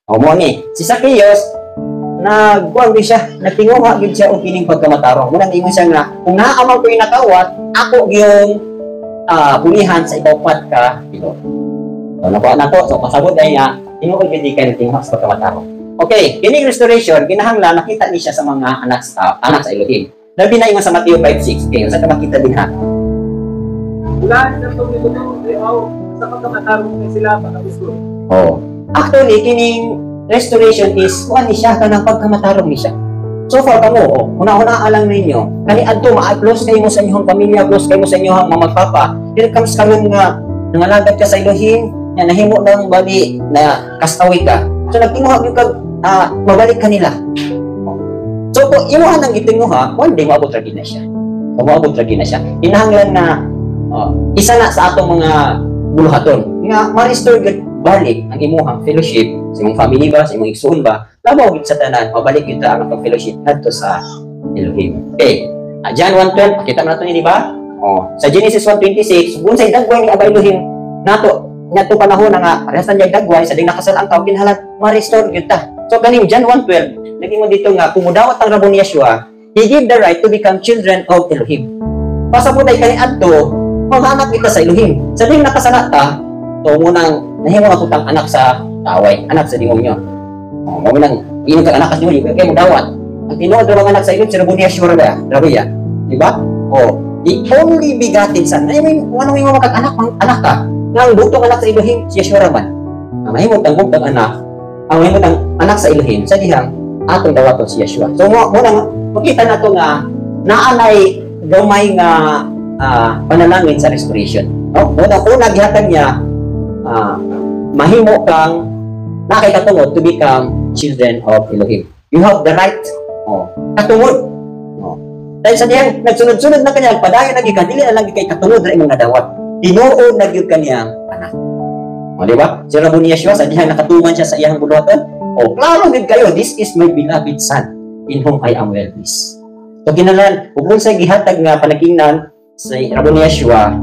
O mo ni si Zacchaeus nagkuang di siya, nagtinguha gid siya og kining pagkamatarong. Muna ingon siya nga kung naamaw ko yung nakawat, ako yung pulihan sa ibaw pat ka dito. So nakuha na to, so pasabot ay nga tinuod gid kay tinguha sa pagkamatarong. Okay, kining restoration kinahanglan nakita ni siya sa mga anak sa Elohim. Labi na ingon sa Mateo 5:6. Okay, sa makita din ha. Wala na itong ito sa pagkamatarong na sila pagkagusto. Oh. Actually, kining restoration is kuan ni siya kanang pagkamatarong ni siya. So far kamo, una-una alang ninyo, kani adto ma-close kayo mo sa inyong pamilya, close kayo mo sa inyong mga magpapa. Here comes karon nga nangalagad ka sa Elohim, nga nahimo nang bali na kastawi ka. So nagtinguha gyud kag mabalik kanila. So kung imuhan ang gitinguha, one day maabot ra gid na siya. So maabot ra gid na siya. Kinahanglan na isa na sa atong mga buluhaton nga ma-restore gid balik ang imuhang fellowship sa imong family ba, sa imong igsoon ba, labaw gid sa tanan, mabalik gid ta ang atong fellowship adto sa Elohim. Okay. John 1:12, pakita mo nato ni di ba? Sa Genesis 1:26, kung sa dagway ni Aba Elohim nato panahon nga parehas na dagway sa ding nakasal ang tao kinahanglan ma-restore gid ta. So kaning John 1:12, naging mo dito nga kung mudawat ang rabo ni Yeshua, he gave the right to become children of Elohim. Pasabot ay kani adto maghanap kita sa Elohim. Sa ding nakasala ta, so munang nahimo ako tang anak sa taway, anak sa demonyo. Mo nang ingon ka anak sa demonyo, kay mo dawat. Ang tinuod ra mga anak sa Elohim, si Rabbi Yeshua ra, Rabbiya. Di ba? The only begotten son. I mean, ano yung mga anak ka? Nang butong anak sa Elohim, si Yeshua ra man. Mahimo tang butong anak, ang mahimo tang anak sa Elohim, sa dihang atong dawaton si Yeshua. So mo nang makita nato nga naanay gamay nga panalangin sa restoration. No? Una gihatag niya mahimo kang nakikatungod to become children of Elohim. You have the right katungod. Dahil sa diyang nagsunod-sunod na kanya, padayon na gikan, dili na lang kay katungod na imong nadawat. Tinuod na gyud kaniyang anak. Di ba? Si Rabbi Yeshua sa diyang nakatuman siya sa iyang buluhatan. Klaro gid kayo, this is my beloved son in whom I am well pleased. So kinahanglan ug unsay gihatag nga panagingnan sa Rabbi Yeshua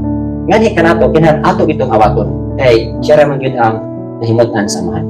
nga di kanato kinahanglan ato gitong awaton kay siya ra man gyud ang nahimut-an samahan.